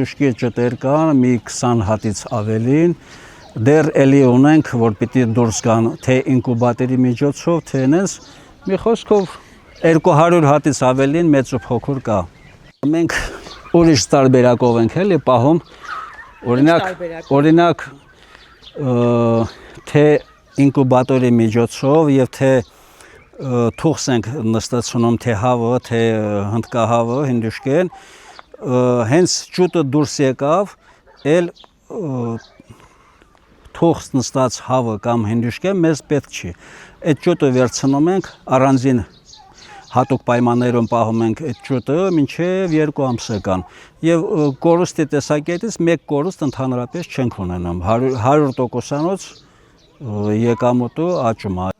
հինդուշկի ճտեր կան, մի 20 հատից ավելին, դեռ էլի ունենք, որ պիտի դուրս գան թե ինկուբատորի միջոցով, թե այնպես, մի խոսքով 200 հատից ավելին մեծ ու փոքր կա։ Մենք ուրիշ տարբերակով ենք էլի պահում, օրինակ թե ինկուբատորի միջոցով եւ թե թուղս ենք նստացնում թե հավը, թե հնդկահավը, հինդուշկեն, հենց ճուտը դուրս եկավ, էլ թուղս նստած հավը կամ հինդուշկեն մեզ պետք չի։ Այդ ճուտը վերցնում ենք առանձին հատուկ պայմաններում պահում ենք այդ ճուտը մինչև 2 ամսական եւ կորուստի տեսակետից մեկ կորուստ ընդհանրապես չենք ունենում 100%-անոց եկամուտու աճում է։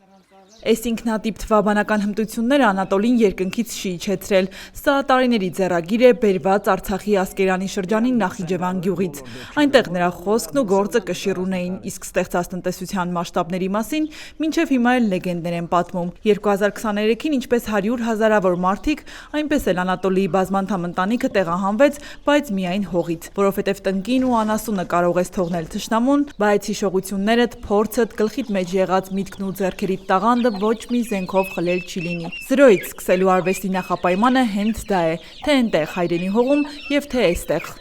Այս ինքնատիպ թվաբանական հմտությունները Անատոլին երկնքից չի իջեցրել։ Սա տարիների ձեռագիր է բերված Արցախի Ասկերանի շրջանի Նախիջևան գյուղից։ Այնտեղ նրա խոսքն ու գործը կշիռուն էին, իսկ ստեղծած տնտեսության մասշտաբների մասին մինչև հիմա էլ լեգենդներ են պատմում։ 2023-ին ինչպես 100 հազարավոր մարդիկ, այնպես էլ Անատոլիի բազմանդամ ընտանիքը տեղահանվեց, բայց միայն հողից, որովհետև տնկին ու անասունը կարող ես թողնել թշնամուն, բայց հիշողություններդ, փորձդ, գլխիդ մեջ եղած միտքն ու ձեռքերիդ տաղանդը ոչ մի զենքով խլել չի լինի։ Զրոյից սկսելու արվեստի նախապայմանը հենց դա է, թե այնտեղ հայրենի հողում եւ թե այստեղ։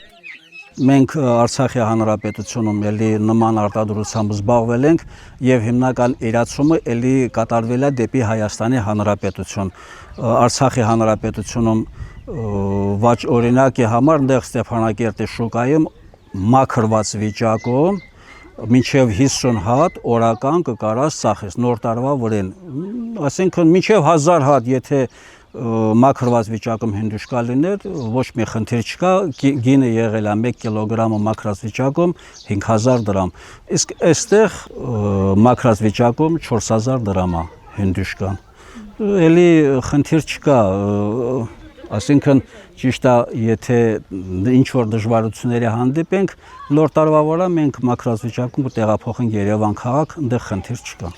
Մենք Արցախի հանրապետությունում էլի նման արտադրությամբ զբաղվել ենք եւ հիմնական իրացումը էլի կատարվել է դեպի Հայաստանի հանրապետություն։ Արցախի հանրապետությունում վաճ օրինակի համար այնտեղ Ստեփանակերտի շուկայում մաքրված վիճակում մինչև 50 հատ օրական կկարած ծախես նոր տարվա վրեն, այսինքն մինչև 1000 հատ եթե մաքրված վիճակում հինդուշկա լիներ, ոչ մի խնդիր չկա, գինը եղել է 1 կիլոգրամը մաքրած վիճակում 5000 դրամ, իսկ այստեղ մաքրած վիճակում 4000 դրամ է հինդուշկան, էլի խնդիր չկա, այսինքն ճիշտ է, եթե ինչ-որ դժվարությունների հանդիպենք, նոր տարվա վրա մենք մաքրած վիճակում կտեղափոխենք Երևան քաղաք, այնտեղ խնդիր չկա։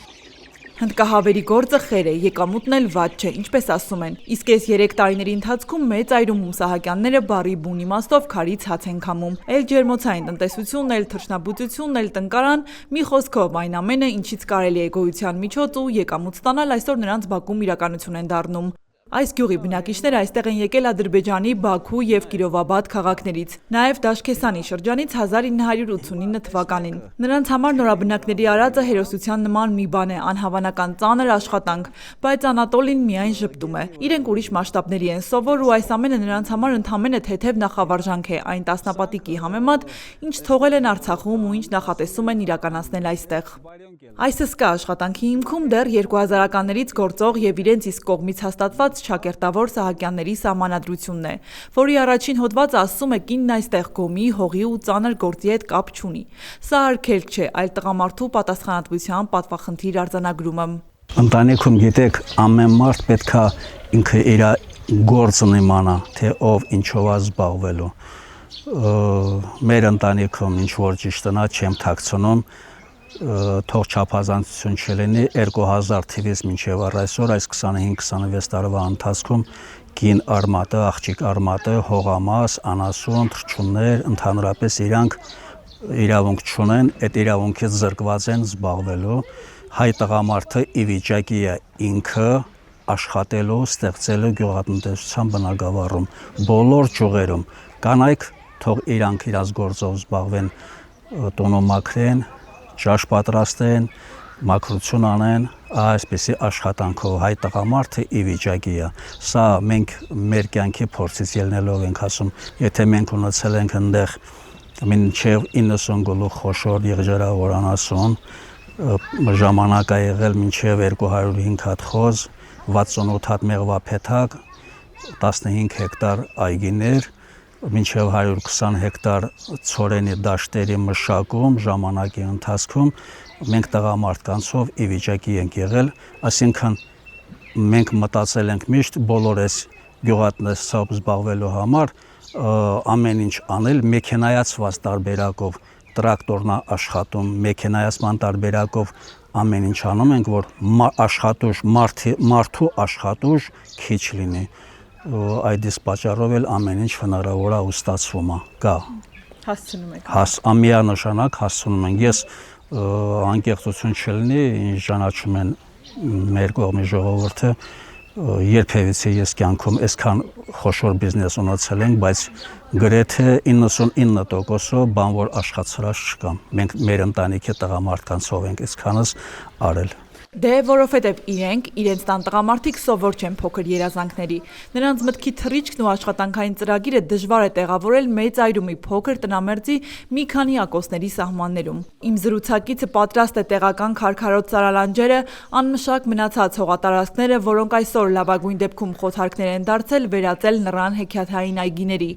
Հնդկահավերի գործը խեր է, եկամուտն էլ վատ չէ, ինչպես ասում են։ Իսկ այս 3 տարիների ընթացքում մեծ այրումում Սահակյանները բառի բուն իմաստով քարից հաց են քամում։ Էլ ջերմոցային տնտեսություն, էլ թռչնաբուծություն, էլ տնկարան, մի խոսքով այն ամենը, ինչից կարելի է գոյության միջոց ու եկամուտ ստանալ, այսօր նրանց բակում իրականություն են դառնում։ Այս գյուղի բնակիչները այստեղ են եկել Ադրբեջանի Բաքու եւ Կիրովաբադ քաղաքներից, նաեւ Դաշկեսանի շրջանից 1989 թվականին։ Նրանց համար նորաբնակների արածը հերոսության նման մի բան է, անհավանական ծանր աշխատանք, բայց Անատոլին միայն ժպտում է։ Իրենք ուրիշ մասշտաբների են սովոր ու այս ամենը նրանց համար ընդհանրապես թեթև նախավարժանք է, այն տասնապատիկի համեմատ, ինչ թողել են Արցախում ու ինչ նախատեսում են իրականացնել այստեղ։ Այս հսկա աշխատանքի հիմքում դեռ 2000-ականներից գործող եւ իրենց իսկ կողմից հաստատված շակերտավոր Սահակյանների սահմանադրությունն է, որի առաջին հոդվածը ասում է կինն այստեղ գոմի, հողի ու ծանր գործի հետ կապ չունի։ Սա արգելք չէ, այլ տղամարդու պատասխանատվության պատվախնդիր արձանագրումը։ Ընտանիքում գիտեք, ամեն մարդ պետքա ինքը իր գործն իմանա, թե ով ինչով է զբաղվելու։ Մեր ընտանիքում ինչ որ ճիշտ նա չեմ թաքցնում, թող չափազանցություն չլինի 2000 թվականից մինչև այսօր այս 25-26 տարվա ընթացքում կին արմատը, աղջիկ արմատը, հողամաս, անասուն, թռչուններ, ընդհանրապես իրանք իրավունք չունեն, այդ իրավունքից զրկված են զբաղվելու, հայ տղամարդը ի վիճակի է ինքը աշխատելու, ստեղծելու գյուղատնտեսության բնագավառում, բոլոր ճյուղերում, կանայք թող իրանք իրաց գործով զբաղվեն, տոնը մաքրեն, ճաշ պատրաստեն, մաքրություն անեն, այսպեսի աշխատանքով հայ տղամարդը ի վիճակի է։ Սա մենք մեր կյանքի փորձից ելնելով ենք ասում, եթե մենք ունեցել ենք այնտեղ մինչև 90 գլուխ խոշոր եղջերավոր անասուն, ժամանակ է եղել մինչև 205 հատ խոզ, 68 հատ մեղվափեթակ, 15 հեկտար այգիներ, մինչև 120 հեկտար ցորենի դաշտերի մշակում ժամանակի ընթացքում մենք տղամարդկանցով ի վիճակի ենք եղել, այսինքն մենք մտածել ենք միշտ բոլոր այս գյուղատնտեսությամբ զբաղվելու համար ամեն ինչ անել մեքենայացված տարբերակով, տրակտորն է աշխատում, մեքենայացման տարբերակով ամեն ինչ անում ենք, որ մարդու աշխատուժ քիչ լինի։ Այդ իսկ պատճառով էլ ամեն ինչ հնարավոր է ու ստացվում է, կա։ Հասցնում եք։ Ամիանշանակ հասցնում ենք։ Ես անկեղծություն չլինի, ինչ ճանաչում են մեր կողմի ժողովուրդը, երբևիցե ես կյանքում այսքան խոշոր բիզնես ունեցել ենք, բայց գրեթե 99%-ով բանվոր աշխատած չկա։ Մենք մեր ընտանիքի տղամարդկանցով ենք այսքանս արել։ Դե որովհետև իրենց տան տղամարդիկ սովոր չեն փոքր երազանքների։ Նրանց մտքի թռիչքն ու աշխատանքային ծրագիրը դժվար է տեղավորել մեծ այրումի փոքր տնամերձի մի քանի ակոսների սահմաններում։ Իմ զրուցակիցը պատրաստ է տեղական քարքարոտ ծարալանջերը, անմշակ մնացած հողատարածքները, որոնք այսօր լավագույն դեպքում խոթարքներ են դարձել, վերածել նռան հեքիաթային այգիների։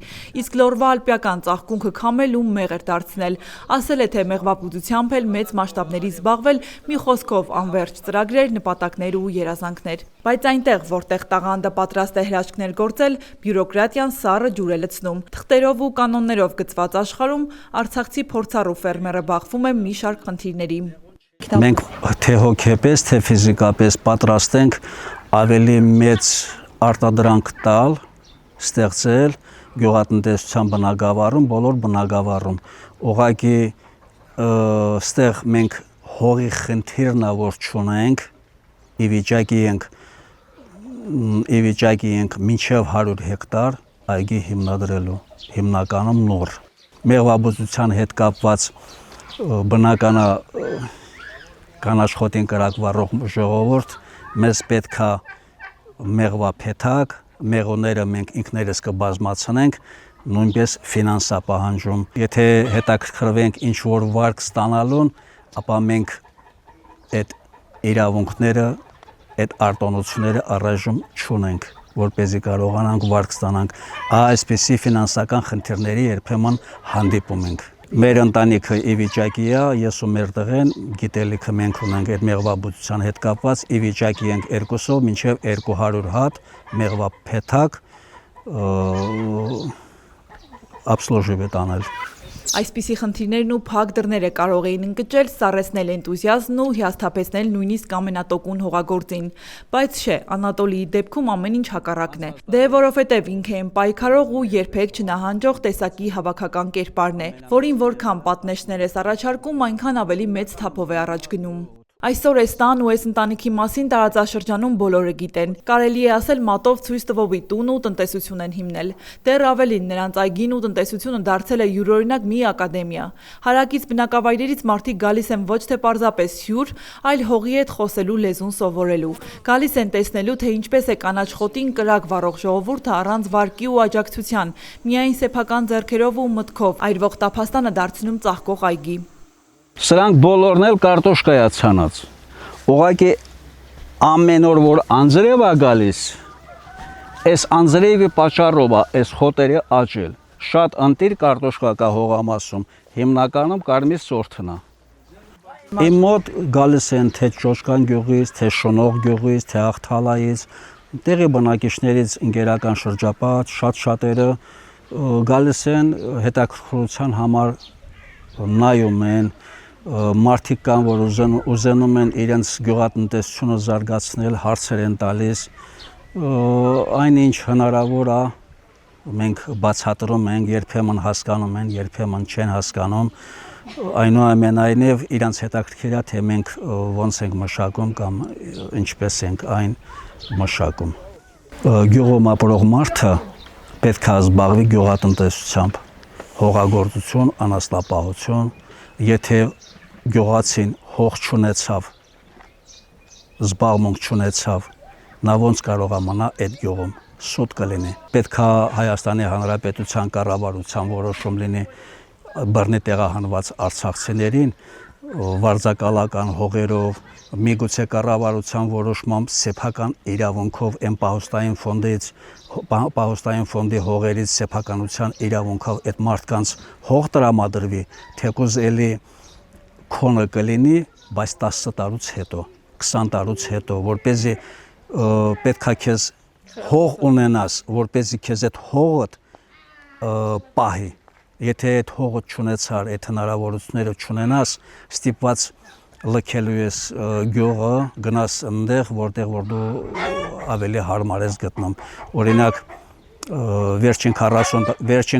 Իսկ լորվա ալպիական ծաղկունքը քամել ու մեղր դարձնել։ Ասել է, թե մեղվաբուծությամբ էլ մեծ մասշտաբների զբաղվել, մի խոսքով անվերջ ծրագրեր, նպատակներ ու երազանքներ։ Բայց այնտեղ, որտեղ տաղանդը պատրաստ է հրաշքներ գործել, բյուրոկրատիան սառը ջուր է լցնում։ Թղթերով ու կանոններով գծված աշխարհում արցախցի փորձառու ֆերմերը բախվում է մի շարք խնդիրների։ Մենք թե հոգեպես, թե ֆիզիկապես պատրաստ ենք ավելի մեծ արտադրանք տալ, ստեղծել գյուղատնտեսության բնագավառում, բոլոր բնագավառում։ Ուղղակի ստեղ մենք հողի խնդիրն է, որ չունենք, ի վիճակի ենք մինչև 100 հեկտար այգի հիմնադրելու, հիմնականում նոր։ Մեղվաբուծության հետ կապված բնական կանաչխոտին կրակվառող ժողովուրդ, մեզ պետք է մեղվափեթակ, մեղուները մենք ինքներս կբազմացնենք, նույնպես ֆինանսա պահանջում։ Եթե հետաքրքրվենք ինչ-որ վարկ ստանալուն, ապա մենք այդ իրավունքները, այդ արտոնությունները առայժմ չունենք, որպեսզի կարողանանք վարկ ստանանք։ Այսպիսի ֆինանսական խնդիրների երբեմն հանդիպում ենք։ Մեր ընտանիքը ի վիճակի է, ես ու մեր տղեն, գիտելիքը մենք ունենք այդ մեղվաբուծության հետ կապված, ի վիճակի ենք երկուսով մինչև 200 հատ մեղվափեթակ обслуживать անել։ Այսպիսի խնդիրներն ու փակ դռները կարող էին ընկճել, սառեցնել էնտուզիազմն ու հիասթափեցնել նույնիսկ ամենատոկուն հողագործին։ Բայց չէ, Անատոլիի դեպքում ամեն ինչ հակառակն է։ Դե որովհետև ինքը այն պայքարող ու երբեք չնահանջող տեսակի հավաքական կերպարն է, որին որքան պատնեշներ ես առաջարկում, այնքան ավելի մեծ թափով է առաջ գնում։ Այսօր այս տան ու այս ընտանիքի մասին տարածաշրջանում բոլորը գիտեն։ Կարելի է ասել մատով ցույց տվողի տուն ու տնտեսություն են հիմնել։ Դեռ ավելին, նրանց այգին ու տնտեսությունը դարձել է յուրօրինակ մի ակադեմիա։ Հարակից բնակավայրերից մարդիկ գալիս են ոչ թե պարզապես հյուր, այլ հողի հետ խոսելու լեզուն սովորելու։ Գալիս են տեսնելու, թե ինչպես է կանաչխոտին կրակ վառող ժողովուրդը առանց վարկի ու աջակցության, միայն սեփական ձեռքերով ու մտքով այրվող տափաստանը դարձնում ծաղկող այգի։ Սրանք բոլորն էլ կարտոշկայա ցանած։ Ուղղակի ամեն օր որ անձրև է գալիս, այս անձրևի պատճառով է այս խոտերը աճել։ Շատ ընտիր կարտոշկա կա հողամասում, հիմնականում կարմիր սորթն է։ Իմ մոտ գալիս են թե Ճոճկան գյուղից, թե Շնող գյուղից, թե Աղթալայից, տեղի բնակիչներից ընկերական շրջապատ, շատերը գալիս են հետաքրքրության համար նայում են, մարդիկ կան, որ ուզենում են իրենց գյուղատնտեսությունը զարգացնել, հարցեր են տալիս, այնինչ հնարավոր է, մենք բացատրում ենք, երբեմն հասկանում են, երբեմն չեն հասկանում, այնուամենայնիվ իրենց հետաքրքիր է, թե մենք ոնց ենք մշակում կամ ինչպես ենք այն մշակում։ Գյուղում ապրող մարդը պետք է զբաղվի գյուղատնտեսությամբ, հողագործություն, անասնապահություն, եթե գյուղացին հող չունեցավ, զբաղմունք չունեցավ, նա ոնց կարող է մնալ այդ գյուղում, սուտ կլինի։ Պետք է Հայաստանի Հանրապետության կառավարության որոշում լինի բռնի տեղահանված արցախցիներին վարձակալական հողերով, միգուցե կառավարության որոշմամբ սեփական իրավունքով այն պահոստային ֆոնդի հողերից սեփականության իրավունքով այդ մարդկանց հող տրամադրվի, թեկուզ էլի քոնը կլինի, բայց 10 տարուց հետո, 20 տարուց հետո, որպեսզի պետք է քեզ հող ունենաս, որպեսզի քեզ այդ հողդ պահի, եթե այդ հողը չունեցար, այդ հնարավորությունները չունենաս, ստիպված լքելու ես գյուղը, գնաս այնտեղ, որտեղ որ դու ավելի հարմար ես գտնում։ Օրինակ, վերջին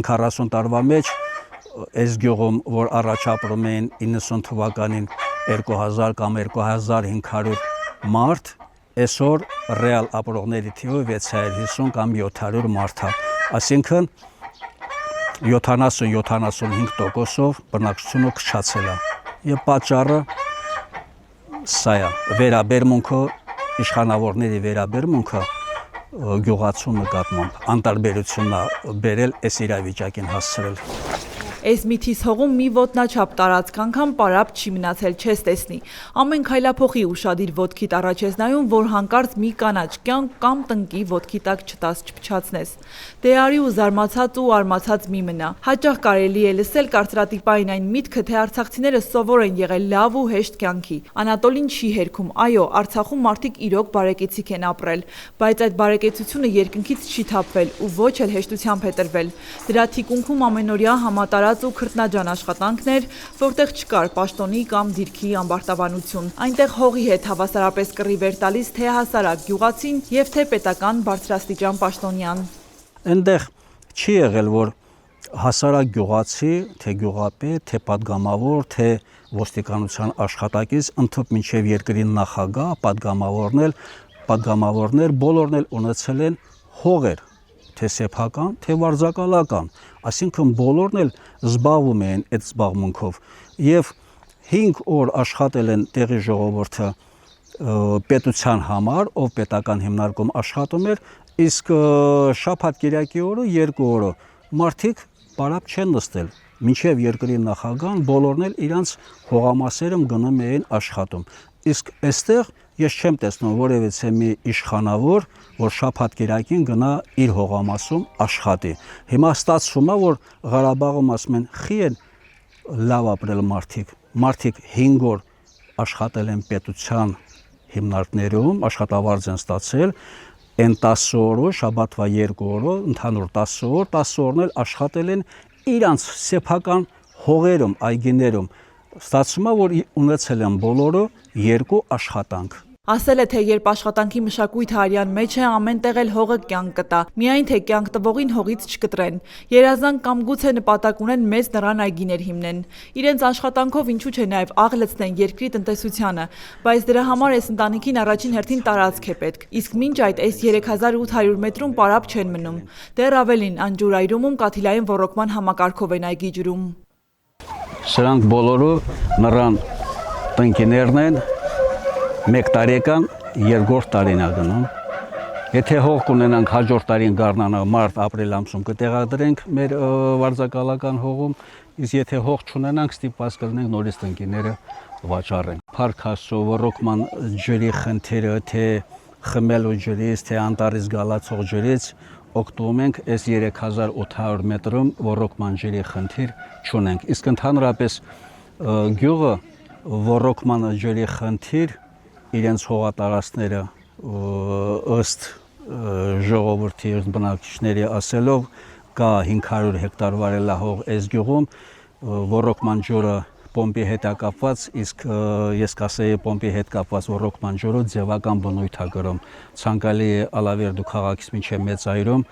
40 տարվա մեջ այս գյուղում, որ առաջ ապրում էին 90 թվականին 2000 կամ 2500 մարդ, այսօր ռեալ ապրողների թիվը 650 կամ 700 մարդ է, այսինքն 70-75%-ով բնակչությունը քչացել է, եւ պատճառը սա է, վերաբերմունքը, իշխանավորների վերաբերմունքը գյուղացու նկատմամբ անտարբերությունն է բերել այս իրավիճակին հասցրել։ Այս միթիս հողում մի ոտնաչափ տարածք անգամ պարապ չի մնացել, չես տեսնի։ Ամեն քայլափոխի ուշադիր ոտքիդ առաջ ես նայում, որ հանկարծ մի կանաչ կյանք կամ տնկի ոտքի տակ չփչացնես։ Դե արի ու զարմացած ու արմացած մի մնա։ Հաճախ կարելի է լսել կարծրատիպային այն միտքը, թե արցախցիները սովոր են եղել լավ ու հեշտ կյանքի։ Անատոլին չի հերքում, այո, Արցախում մարդիկ իրոք բարեկեցիկ են ապրել, բայց այդ բարեկեցությունը երկնքից չի թափվել ու ոչ էլ հեշտությամբ է տրվել։ Դրա թիկունքում ամենօրյա համատարած ու քրտնաջան աշխատանքն էր, որտեղ չկար պաշտոնի կամ դիրքի ամբարտավանություն։ Այնտեղ հողի հետ հավասարապես կռիվ էր տալիս թե հասարակ գյուղացին եւ թե պետական բարձրաստիճան պաշտոնյան։ Այնտեղ չի եղել, որ հասարակ գյուղացի, թե գյուղապետ, թե падգամավոր, թե ոստիկանության աշխատակից ընդհանուր մինչև երկրի նախագահ, падգամավորներ բոլորն էլ ունեցել են հողեր, թե սեփական, թե վարձակալական, այսինքն բոլորն էլ զբաղվում են այդ զբաղմունքով եւ 5 օր աշխատել են տեղի ժողովուրդը պետության համար, ով պետական հիմնարկում աշխատում էր, իսկ շաբաթ կիրակի օրը 2 օրը մարդիկ պարապ չեն նստել, մինչև երկրի նախագահան բոլորն էլ իրանց հողամասերը գնում էին աշխատում, իսկ այստեղ ես չեմ տեսնում որևիցե մի իշխանավոր, որ շաբաթ կիրակին գնա իր հողամասում աշխատի։ Հիմա ստացվում է, որ Ղարաբաղում ասում են խի են լավ ապրել մարդիկ 5 օր աշխատել են պետության հիմնարկներում, աշխատավարձ են ստացել, այն 10 օրը, շաբաթվա 2 օրը, ընդհանուր 10 օր, 10 օրն էլ աշխատել են իրանց սեփական հողերում, այգիներում։ Ստացվում է, որ ունեցել են բոլորը 2 աշխատանք։ Ասել է, թե երբ աշխատանքի մշակույթը արյան մեջ է, ամեն տեղ էլ հողը կյանք կտա, միայն թե կյանք տվողին հողից չկտրեն։ Երազանք կամ գուցե նպատակ ունեն մեծ նռան այգիներ հիմնեն։ Իրենց աշխատանքով ինչու՞ չէ նաև աղ լցնեն երկրի տնտեսությանը, բայց դրա համար այս ընտանիքին առաջին հերթին տարածք է պետք։ Իսկ մինչ այդ այս 3800 մետրում պարապ չեն մնում։ Դեռ ավելին, անջուրայրումում կաթիլային ոռոգման համակարգով են այգի ջրում։ Սրանք բոլորը նռան տնկիներն են, 1 տարեկան 2 տարին է գնում։ Եթե հող կունենանք հաջորդ տարին գարնանա մարտ ապրիլ ամսում կտեղադրենք մեր վարձակալական հողում, իսկ եթե հող չունենանք ստիպված կլինենք նորից տնկիները վաճառենք։ Փառք Աստծո, ոռոգման ջրի խնդիրը, թե խմելու ջրից, թե անտառից գալացող ջրից օգտվում ենք այս 3800 մետրում ոռոգման ջրի խնդիր չունենք։ Իսկ ընդհանրապես գյուղը ոռոգման ջրի խնդիր իրենց հողատարածքները ըստ ժողովրդի բնակիչների ասելով կա 500 հեկտար վարելահող այս գյուղում, ոռոգման ջուրը պոմպի հետ է կապված, իսկ ես կասեի պոմպի հետ կապված ոռոգման ջուրը ձևական բնույթ է կրում։ Ցանկալի է Ալավերդու քաղաքից մինչև Մեծայրում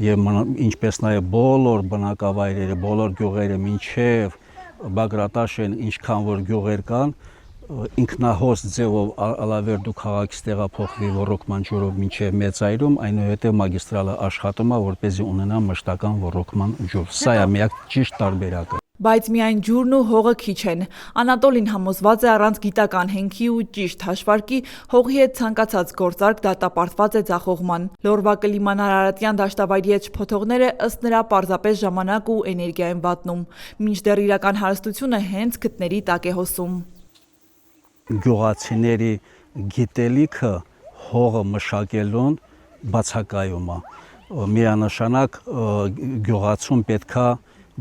եւ ինչպես նաեւ բոլոր բնակավայրերը, բոլոր գյուղերը մինչև Բագրատաշեն, ինչքան որ գյուղեր կան, ինքնահոս ձևով Ալավերդու քաղաքից տեղափոխվի ոռոգման ջուրով մինչև Մեծայրում, այնուհետև մագիստրալը աշխատում է, որպեսզի ունենա մշտական ոռոգման ջուր։ Սա է միակ ճիշտ տարբերակը։ Բայց միայն ջուրն ու հողը քիչ են։ Անատոլին համոզված է առանց գիտական հենքի ու ճիշտ հաշվարկի հողի հետ ցանկացած գործարք դատապարտված է ձախողման։ Լորվա կլիման Արարատյան դաշտավայրի հետ շփոթողները ըստ նրա պարզապես ժամանակ ու էներգիա են վատնում, մինչդեռ իրական հարստությունը հենց գտների տակ է հոսում։ Գյուղացիների գիտելիքը հողը մշակելուն բացակայում է։ Միանշանակ գյուղացուն պետքա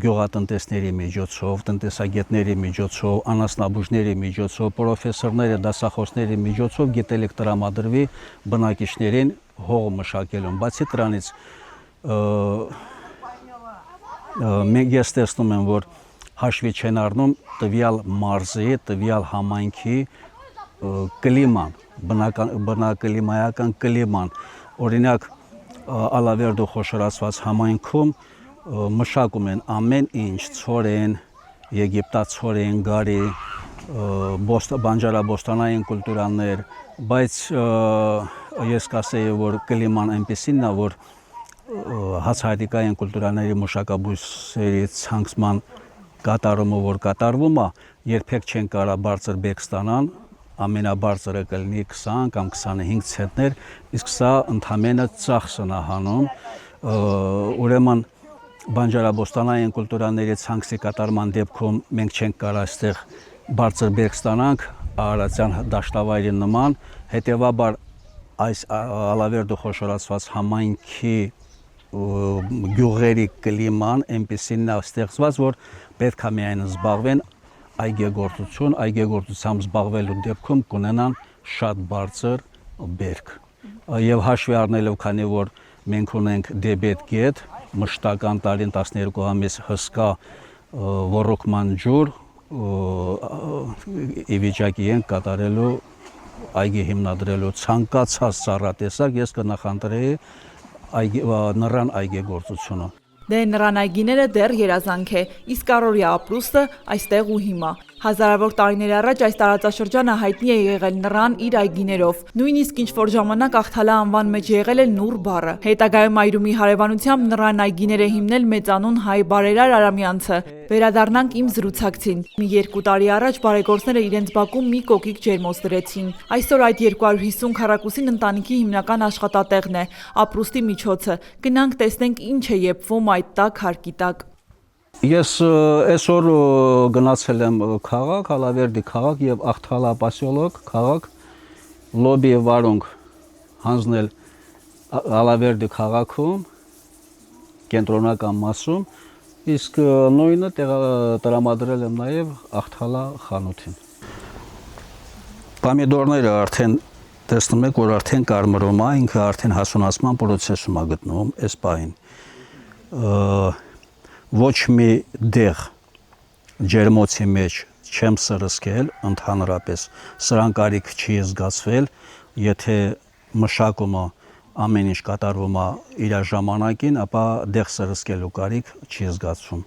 գյուղատնտեսների միջոցով, տնտեսագետների միջոցով, անասնաբուժների միջոցով, պրոֆեսորների, դասախոսների միջոցով գիտելիք տրամադրվի բնակիչներին հողը մշակելուն։ Բացի դրանից մենք ես տեսնում եմ, որ հաշվի չեն առնում տվյալ մարզի, տվյալ համայնքի կլիման, բնակլիմայական կլիման։ Օրինակ Ալավերդու խոշորացված համայնքում մշակում են ամեն ինչ, ցորեն, եգիպտացորեն, գարի, բանջարաբոստանային կուլտուրաներ, բայց ես կասեի, որ կլիման այնպեսին է, որ հացահատիկային կուլտուրաների մշակաբույսերի ցանցման կատարումը, որ կատարվում է, երբեք չեն կարող բարձր բերք ստանան, ամենաբարձրը կլինի 20 կամ 25 ցենտներ, իսկ սա ընդամենը ծախսն է հանում, ուրեմն բանջարաբոստանային կուլտուրաների ցանցի կատարման դեպքում մենք չենք կարող այստեղ բարձր բերք ստանանք Արարատյան դաշտավայրի նման, հետևաբար այս Ալավերդու խոշորացված համայնքի գյուղերի կլիման այնպեսին է ստեղծված, որ պետք է միայն զբաղվեն այգեգործությամբ զբաղվելու դեպքում կունենան շատ բարձր բերք։ Եվ հաշվի առնելով, քանի որ մենք ունենք դեբետ գետ, մշտական տարին 12 ամիս հսկա ոռոգման ջուր, ի վիճակի ենք կատարելու այգի հիմնադրելու ցանկացած ծառատեսակ, ես կնախընտրեի նռան այգեգործությունը։ Դե նռան այգիները դեռ երազանք է, իսկ առօրյա ապրուստը այստեղ ու հիմա։ Հազարավոր տարիներ առաջ այս տարածաշրջանը հայտնի է եղել նռան իր այգիներով։ Նույնիսկ ինչ-որ ժամանակ Ախթալա անվան մեջ եղել է նուռ բառը։ Հետագայում այրումի հարևանությամբ նռան այգիները հիմնել մեծանուն հայ բարերար Արամյանցը։ Վերադառնանք իմ զրուցակցին։ Մի 2 տարի առաջ բարեգործները իրենց բակում մի կոկիկ ջերմոց դրեցին։ Այսօր այդ 250 քառակուսին ընտանիքի հիմնական աշխատատեղն է, ապրուստի միջոցը։ Գնանք տեսնենք ինչ է եփվում այդ տաք հարկի տակ։ Ես այսօր գնացել եմ քաղաք, Ալավերդի քաղաք եւ Ախթալա պասյոլոկ քաղաք, լոբի վարունգ հանձնել Ալավերդի քաղաքում, կենտրոնական մասում, իսկ նույնը տրամադրել եմ նաեւ Ախթալա խանութին։ Պամիդորները արդեն տեսնում եք, որ արդեն կարմրում է, ինքը արդեն հասունացման process-ում է գտնվում այս պահին։ Ոչ մի դեղ ջերմոցի մեջ չեմ սրսկել, ընդհանրապես սրան կարիք չի զգացվել, եթե մշակումը ամեն ինչ կատարվում է իր ժամանակին, ապա դեղ սրսկելու կարիք չի զգացվում,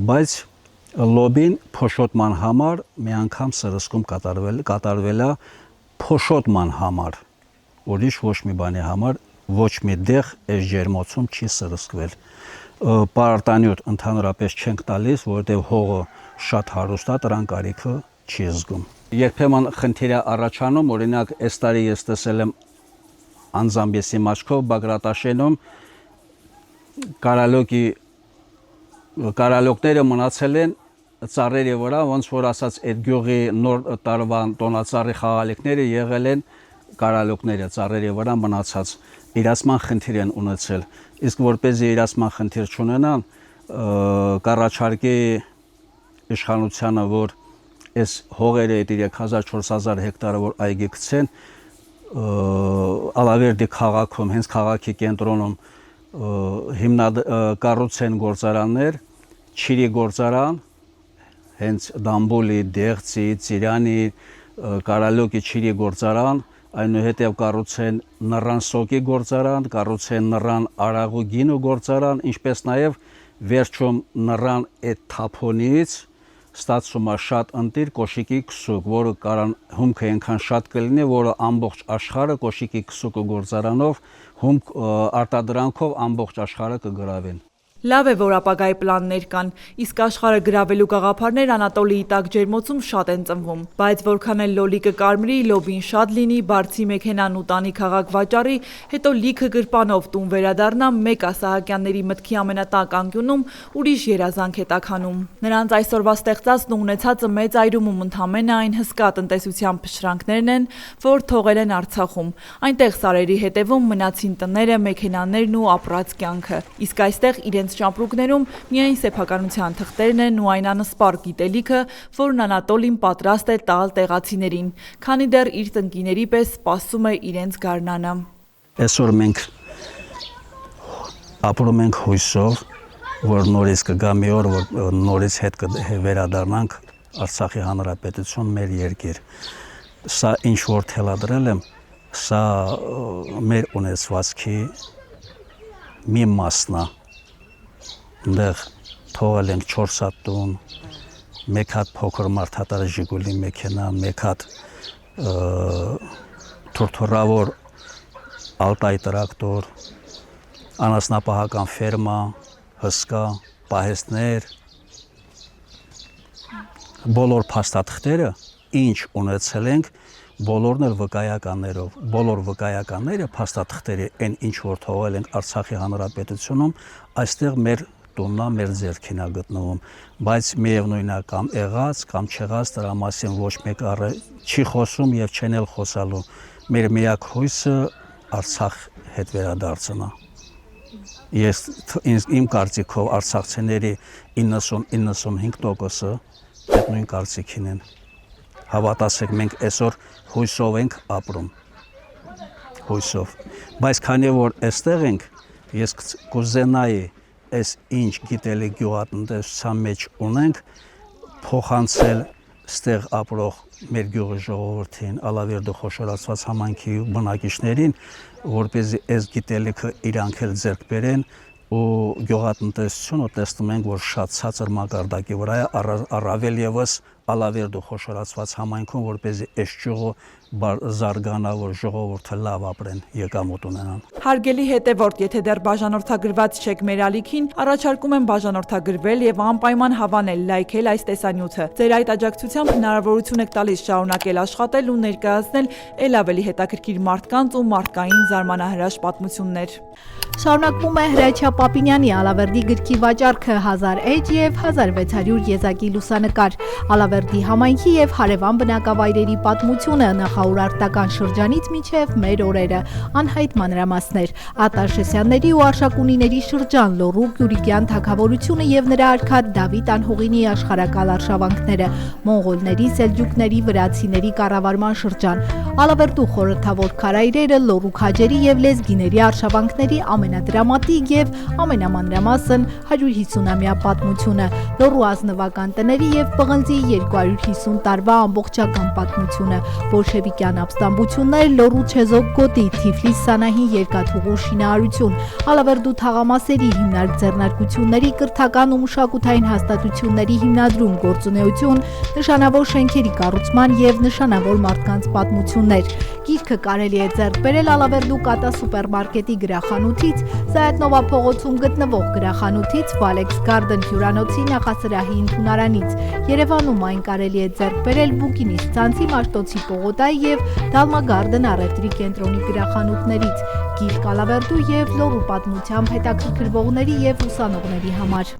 բայց լոբին փոշոտման համար մի անգամ սրսկում կատարվել է փոշոտման համար, ուրիշ ոչ մի բանի համար, ոչ մի դեղ այս ջերմոցում չի սրսկվել։ Պարտանյութ ընդհանրապես չենք տալիս, որովհետև հողը շատ հարուստ է, դրան կարիքը չի զգում։ Երբեմն խնդիր է առաջանում, օրինակ, այս տարի ես տեսել եմ անձամբ եսի աչքով Բագրատաշենում կարալյոկները մնացել են ծառերի վրա, ոնց որ ասած այդ գյուղի նոր տարվան տոնածառի խաղալիքները եղել են կարալյոկները ծառերի վրա մնացած, իրացման խնդիր են ունեցել, իսկ որպեսզի իրացման խնդիր չունենան, կառաջարկի իշխանությանը, որ այս հողերը, այդ 3000-4000 հեկտարը, որ այգի գցեն, Ալավերդի քաղաքում, հենց քաղաքի կենտրոնում կառուցեն գործարաններ, Չիրի գործարան, հենց Դամբուլի, Դեղցի, Ծիրանի, Կարալյոկի Չիրի գործարան, այնուհետև կառուցեն նռան սոկի գործարան, կառուցեն նռան արաղու գինու գործարան, ինչպես նաև վերջում նռան այդ թափոնից ստացվում է շատ ընտիր կոշիկի քսուկ, որը հումքը այնքան շատ կլինի, որը ամբողջ աշխարհը կոշիկի քսուկը գործարանով արտադրանքով ամբողջ աշխարհը կգրավեն։ Լավ է, որ ապագայի պլաններ կան, իսկ աշխարհը գրավելու գաղափարներ Անատոլիի տակ ջերմոցում շատ են ծնվում, բայց որքան էլ լոլիկը կարմրի, լոբին շատ լինի, բարձի մեքենան ու տանի քաղաք վաճառի, հետո լիքը գրպանով տուն վերադառնա, մեկ Ասահակյանների մտքի ամենատակ անկյունում ուրիշ երազանք է տաքանում։ Նրանց այսօրվա ստեղծածն ու ունեցածը մեծ այրումում ընդամենը այն հսկա տնտեսության փշրանքներն են, որ թողել են Արցախում։ Այնտեղ սարերի հետևում մնացին տները, մեքենաներն ու ապրած կյանքը, իսկ այստեղ իրենց ճամպրուկներում միայն սեփականության թղթերն են ու այն անսպար գիտելիքը, որն Անատոլին պատրաստ է տալ տեղացիներին, քանի դեռ իր տնկիների պես սպասում է իրենց գարնանը։ Այսօր մենք ապրում ենք հույսով, որ նորից կգա մի օր, որ նորից հետ վերադառնանք Արցախի Հանրապետություն, մեր երկիր։ Սա ինչ որ թելադրել եմ, սա մեր ունեցվածքի մի մասն է։ Այնտեղ թողել ենք 4 հատ տուն, 1 հատ փոքր մարդատար Ժիգուլի մեքենա, 1 հատ թորթորավոր Ալտայ տրակտոր, անասնապահական ֆերմա, հսկա, պահեստներ, բոլոր փաստաթղթերը, ինչ ունեցել ենք, բոլորն էլ վկայականներով, բոլոր վկայականները փաստաթղթերի այն ինչ որ թողել ենք Արցախի Հանրապետությունում, այստեղ մեր տուննա, մեր ձեռքին է գտնվում, բայց միևնույն է կամ եղած, կամ չեղած դրա մասին ոչ մեկ չի խոսում եւ չեն էլ խոսալու։ Մեր միակ հույսը Արցախ հետ վերադարձնա։ Իմ կարծիքով արցախցիների 90-95%-ը այդ նույն կարծիքին են։ Հավատացեք, մենք այսօր հույսով ենք ապրում, հույսով, բայց քանի որ այստեղ ենք, ես կուզենայի այս ինչ գիտելիք գյուղատնտեսության մեջ ունենք, փոխանցել ստեղ ապրող մեր գյուղի ժողովրդին, Ալավերդու խոշորացված համայնքի բնակիչներին, որպեսզի այս գիտելիքը իրանք էլ ձեռք բերեն ու գյուղատնտեսությունը տեսնում ենք, որ շատ ցածր մակարդակի վրա է, առավել եւս Ալավերդու խոշորացված համայնքում, որպեսզի այս ճյուղը զարգանա, որ ժողովուրդը լավ ապրեն, եկամուտ ունենան։ Հարգելի հետևորդ, եթե դեռ բաժանորդագրված չեք մեր ալիքին, առաջարկում եմ բաժանորդագրվել եւ անպայման հավանել, լայքել այս տեսանյութը։ Ձեր այդ աջակցությամբ հնարավորություն եք տալիս շարունակել աշխատել ու ներկայացնել ել ավելի հետաքրքիր մարդկանց ու մարդկային զարմանահրաշ պատմություններ։ Շարունակվում է Հրաչյա Պապինյանի Ալավերդի գրքի վաճառքը 1000 էջ եւ 1600 եզակի լուսանկար։ Ալավերդի համայնքի եւ հարևան բնակավայրերի պատմությունը նախաուրարտական շրջանից մինչեւ մեր օրերը, անհայտ մանրամասներ, Ատաշեսյանների ու Արշակունիների շրջան, Լոռու Գյուրիկյան թագավորությունը եւ նրա արքա Դավիթ Անհողինի աշխարհակալ արշավանքները, մոնղոլների, սելջուկների, վրացիների կառավարման շրջան, Ալավերդու խորհրդավոր քարայրերը, Լոռու քաջերի եւ լեզգիների արշավանքների ամենադրամատիկ եւ ամենամանրամասն 150-ամյա պատմությունը, Լոռու ազնվական տների եւ պղնձի 250 տարվա ամբողջական պատմությունը, բոլշևիկյան ապստամբություններ, Լոռու չեզոք գոտի, Թիֆլիս Սանահին երկաթուղու շինարարություն, Ալավերդու թաղամասերի հիմնարկ ձեռնարկությունների կրթական ու մշակութային հաստատությունների հիմնադրում, գործունեություն, նշանավոր շենքերի կառուցման եւ նշանավոր մարդկանց պատմություններ։ Գիրքը կարելի է ձեռք բերել Ալավերդու Կատա սուպերմարկետի գրախանութից, Զայաթնովա փողոցում գտնվող գրախանութից, Valex Garden հյուրանոցի նախասրահի ընդունարանից։ Երևանում այն կարելի է ձեռք բերել Բուկինիս ցանցի Մաշտոցի պողոտայի եւ Դալմա Garden առևտրի կենտրոնի գրախանութներից։ Գիրք Ալավերդու եւ Լոռու պատմությամբ հետաքրքրվողների եւ ուսանողների համար։